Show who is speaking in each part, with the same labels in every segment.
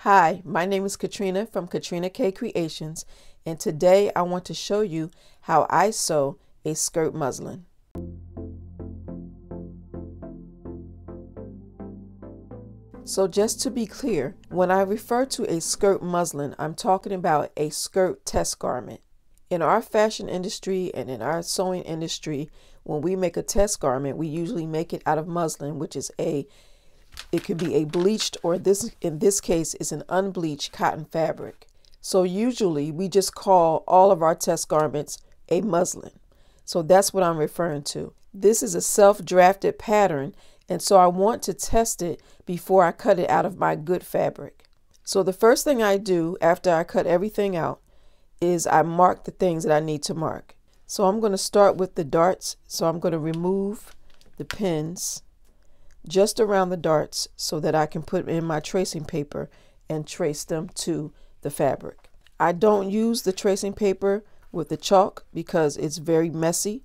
Speaker 1: Hi, my name is Katrina from Katrina K Creations, and today I want to show you how I sew a skirt muslin. So just to be clear, when I refer to a skirt muslin, I'm talking about a skirt test garment. In our fashion industry and in our sewing industry, when we make a test garment, we usually make it out of muslin, which is it could be a bleached, or in this case is an unbleached cotton fabric. So usually we just call all of our test garments a muslin. So that's what I'm referring to. This is a self-drafted pattern, and so I want to test it before I cut it out of my good fabric. So the first thing I do after I cut everything out is I mark the things that I need to mark. So I'm going to start with the darts. So I'm going to remove the pins just around the darts so that I can put in my tracing paper and trace them to the fabric. I don't use the tracing paper with the chalk because it's very messy.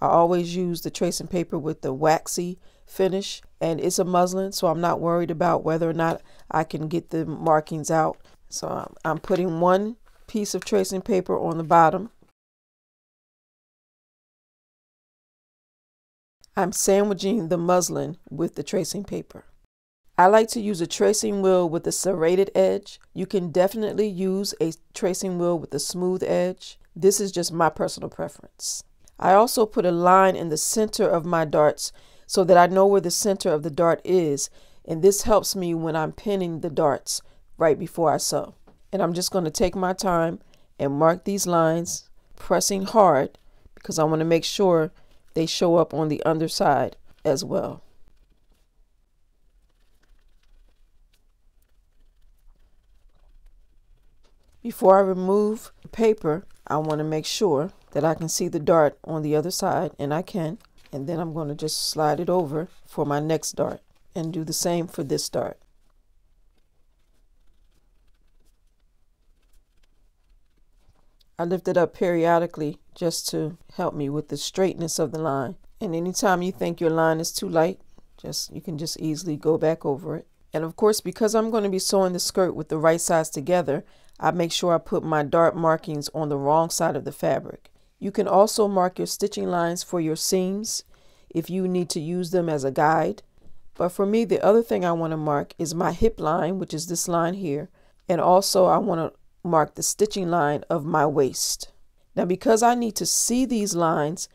Speaker 1: I always use the tracing paper with the waxy finish, and it's a muslin, so I'm not worried about whether or not I can get the markings out. So I'm putting one piece of tracing paper on the bottom. I'm sandwiching the muslin with the tracing paper. I like to use a tracing wheel with a serrated edge. You can definitely use a tracing wheel with a smooth edge. This is just my personal preference. I also put a line in the center of my darts so that I know where the center of the dart is, and this helps me when I'm pinning the darts right before I sew. And I'm just going to take my time and mark these lines, pressing hard because I want to make sure they show up on the underside as well. Before I remove the paper, I want to make sure that I can see the dart on the other side, and I can. And then I'm going to just slide it over for my next dart and do the same for this dart. I lift it up periodically just to help me with the straightness of the line. And anytime you think your line is too light, you can just easily go back over it. And of course, because I'm going to be sewing the skirt with the right sides together, I make sure I put my dart markings on the wrong side of the fabric. You can also mark your stitching lines for your seams if you need to use them as a guide. But for me, the other thing I want to mark is my hip line, which is this line here. And also I want to mark the stitching line of my waist. Now, because I need to see these lines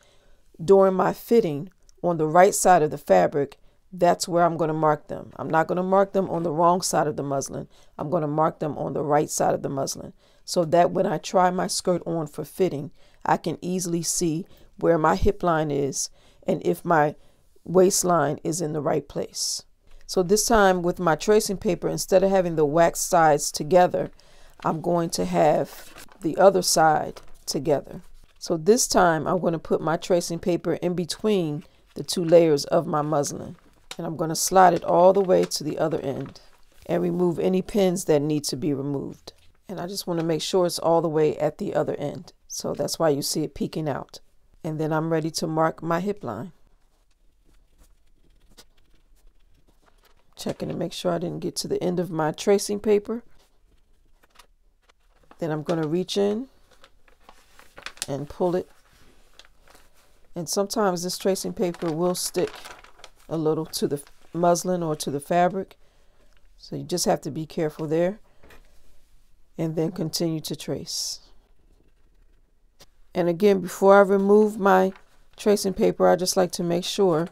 Speaker 1: during my fitting on the right side of the fabric, that's where I'm going to mark them. I'm not going to mark them on the wrong side of the muslin. I'm going to mark them on the right side of the muslin so that when I try my skirt on for fitting, I can easily see where my hip line is and if my waistline is in the right place. So this time with my tracing paper, instead of having the wax sides together, I'm going to have the other side together. So this time I'm going to put my tracing paper in between the two layers of my muslin, and I'm going to slide it all the way to the other end and remove any pins that need to be removed. And I just want to make sure it's all the way at the other end. So that's why you see it peeking out. And then I'm ready to mark my hip line. Checking to make sure I didn't get to the end of my tracing paper. Then I'm going to reach in and pull it. And sometimes this tracing paper will stick a little to the muslin or to the fabric. So you just have to be careful there. And then continue to trace. And again, before I remove my tracing paper, I just like to make sure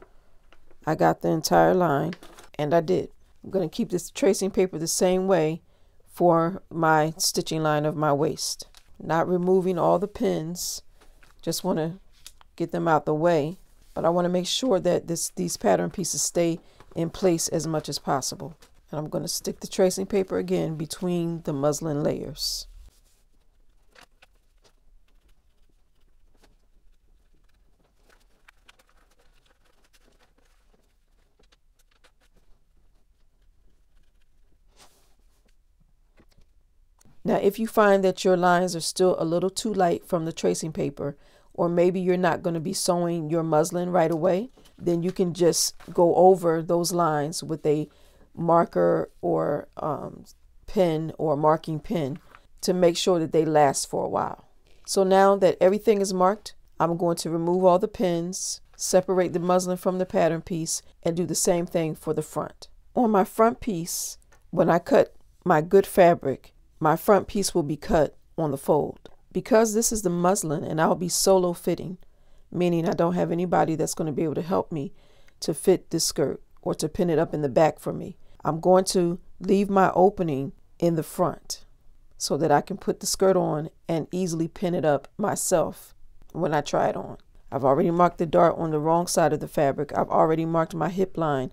Speaker 1: I got the entire line. And I did. I'm going to keep this tracing paper the same way for my stitching line of my waist. Not removing all the pins, just want to get them out the way, but I want to make sure that these pattern pieces stay in place as much as possible. And I'm going to stick the tracing paper again between the muslin layers. Now, if you find that your lines are still a little too light from the tracing paper, or maybe you're not going to be sewing your muslin right away, then you can just go over those lines with a marker or pen or marking pen to make sure that they last for a while. So now that everything is marked, I'm going to remove all the pins, separate the muslin from the pattern piece, and do the same thing for the front. On my front piece, when I cut my good fabric, my front piece will be cut on the fold. Because this is the muslin and I'll be solo fitting, meaning I don't have anybody that's going to be able to help me to fit this skirt or to pin it up in the back for me, I'm going to leave my opening in the front so that I can put the skirt on and easily pin it up myself when I try it on. I've already marked the dart on the wrong side of the fabric. I've already marked my hip line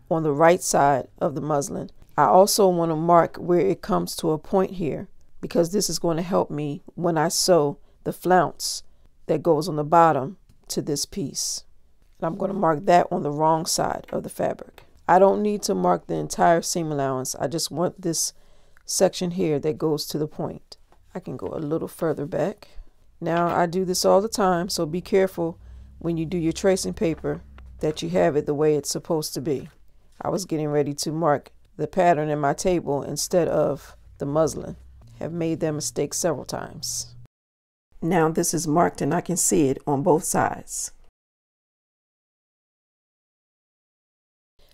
Speaker 1: on the right side of the muslin. I also want to mark where it comes to a point here, because this is going to help me when I sew the flounce that goes on the bottom to this piece. And I'm going to mark that on the wrong side of the fabric. I don't need to mark the entire seam allowance. I just want this section here that goes to the point. I can go a little further back. Now I do this all the time, so be careful when you do your tracing paper that you have it the way it's supposed to be. I was getting ready to mark the pattern in my table instead of the muslin. Have made that mistake several times. Now this is marked and I can see it on both sides.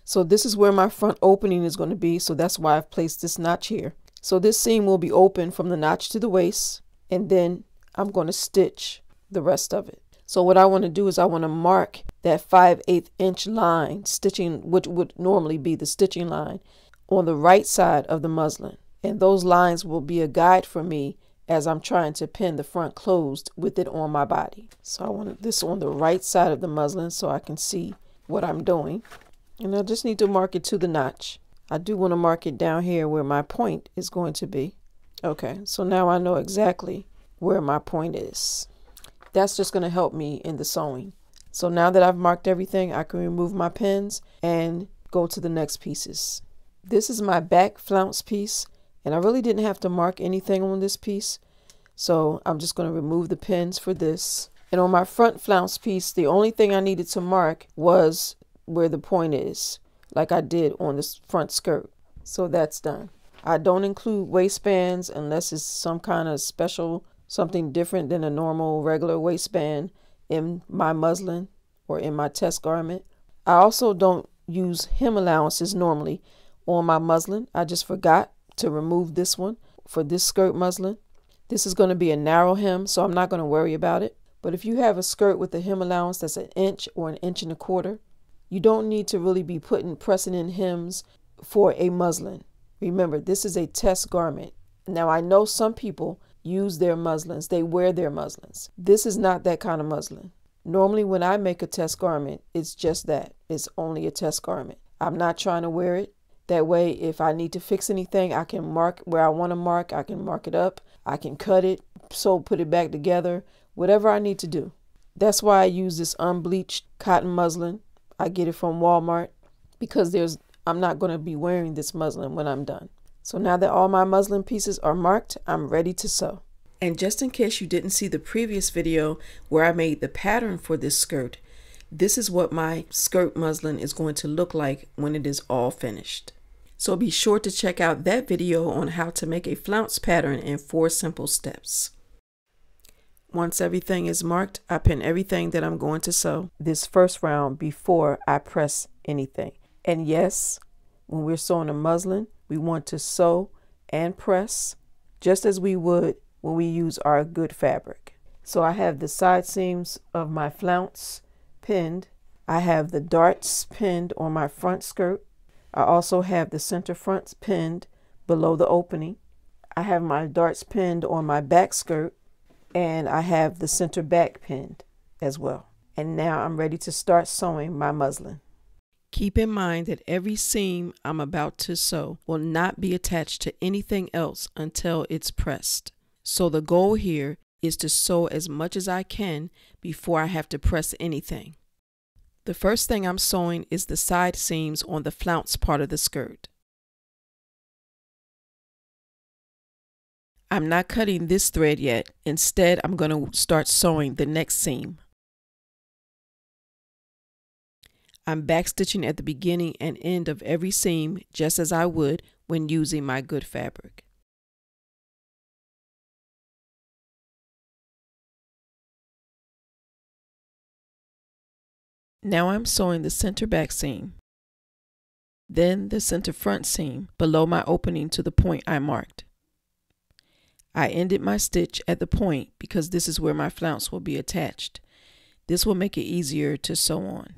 Speaker 1: So this is where my front opening is going to be, so that's why I've placed this notch here. So this seam will be open from the notch to the waist, and then I'm going to stitch the rest of it. So what I want to do is I want to mark that 5/8 inch line, stitching, which would normally be the stitching line, on the right side of the muslin. And those lines will be a guide for me as I'm trying to pin the front closed with it on my body. So I want this on the right side of the muslin so I can see what I'm doing. And I just need to mark it to the notch. I do want to mark it down here where my point is going to be. Okay, so now I know exactly where my point is. That's just going to help me in the sewing. So now that I've marked everything, I can remove my pins and go to the next pieces. This is my back flounce piece, and I really didn't have to mark anything on this piece. So I'm just going to remove the pins for this. And on my front flounce piece, the only thing I needed to mark was where the point is, like I did on this front skirt. So that's done. I don't include waistbands unless it's some kind of special, something different than a normal regular waistband in my muslin or in my test garment. I also don't use hem allowances normally on my muslin. I just forgot to remove this one for this skirt muslin. This is going to be a narrow hem, so I'm not going to worry about it. But if you have a skirt with a hem allowance that's 1 inch or 1.25 inches, you don't need to really be pressing in hems for a muslin. Remember, this is a test garment. Now, I know some people use their muslins. They wear their muslins. This is not that kind of muslin. Normally, when I make a test garment, it's just that. It's only a test garment. I'm not trying to wear it. That way, if I need to fix anything, I can mark where I want to mark. I can mark it up. I can cut it, put it back together, whatever I need to do. That's why I use this unbleached cotton muslin. I get it from Walmart because I'm not going to be wearing this muslin when I'm done. So now that all my muslin pieces are marked, I'm ready to sew. And just in case you didn't see the previous video where I made the pattern for this skirt, this is what my skirt muslin is going to look like when it is all finished. So be sure to check out that video on how to make a flounce pattern in 4 simple steps. Once everything is marked, I pin everything that I'm going to sew this first round before I press anything. And yes, when we're sewing a muslin, we want to sew and press just as we would when we use our good fabric. So I have the side seams of my flounce pinned. I have the darts pinned on my front skirt. I also have the center fronts pinned below the opening. I have my darts pinned on my back skirt, and I have the center back pinned as well. And now I'm ready to start sewing my muslin. Keep in mind that every seam I'm about to sew will not be attached to anything else until it's pressed. So the goal here is to sew as much as I can before I have to press anything. The first thing I'm sewing is the side seams on the flounce part of the skirt. I'm not cutting this thread yet. Instead, I'm going to start sewing the next seam. I'm backstitching at the beginning and end of every seam just as I would when using my good fabric. Now I'm sewing the center back seam, then the center front seam below my opening to the point I marked. I ended my stitch at the point because this is where my flounce will be attached. This will make it easier to sew on.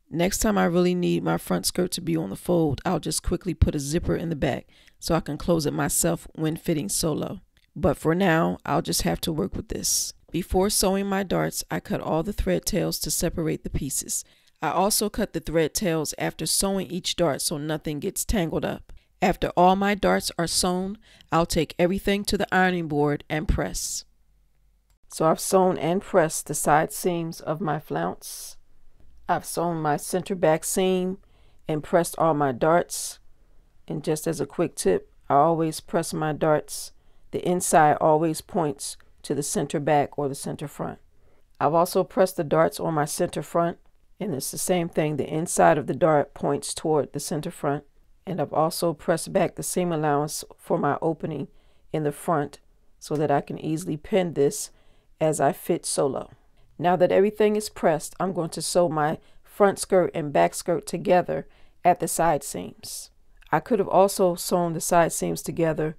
Speaker 1: Next time I really need my front skirt to be on the fold, I'll just quickly put a zipper in the back so I can close it myself when fitting solo. But for now, I'll just have to work with this. Before sewing my darts, I cut all the thread tails to separate the pieces. I also cut the thread tails after sewing each dart so nothing gets tangled up. After all my darts are sewn, I'll take everything to the ironing board and press. So I've sewn and pressed the side seams of my flounce. I've sewn my center back seam and pressed all my darts. And just as a quick tip, I always press my darts. The inside always points to the center back or the center front. I've also pressed the darts on my center front, and it's the same thing. The inside of the dart points toward the center front. And I've also pressed back the seam allowance for my opening in the front so that I can easily pin this as I fit solo. Now that everything is pressed, I'm going to sew my front skirt and back skirt together at the side seams. I could have also sewn the side seams together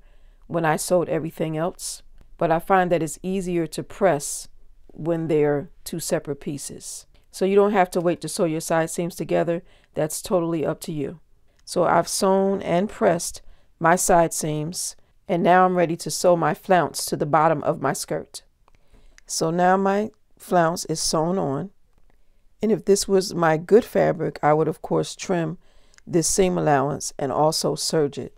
Speaker 1: when I sewed everything else, but I find that it's easier to press when they're two separate pieces. So you don't have to wait to sew your side seams together. That's totally up to you. So I've sewn and pressed my side seams, and now I'm ready to sew my flounce to the bottom of my skirt. So now my flounce is sewn on, and if this was my good fabric, I would of course trim this seam allowance and also serge it.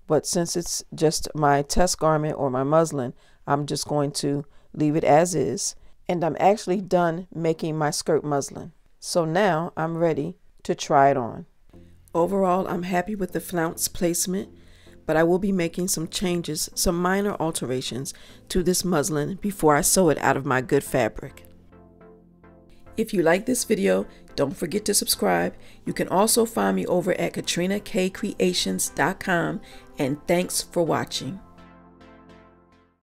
Speaker 1: But since it's just my test garment or my muslin, I'm just going to leave it as is. And I'm actually done making my skirt muslin. So now I'm ready to try it on. Overall, I'm happy with the flounce placement, but I will be making some changes, some minor alterations to this muslin before I sew it out of my good fabric. If you like this video, don't forget to subscribe. You can also find me over at KatrinaKCreations.com, and thanks for watching.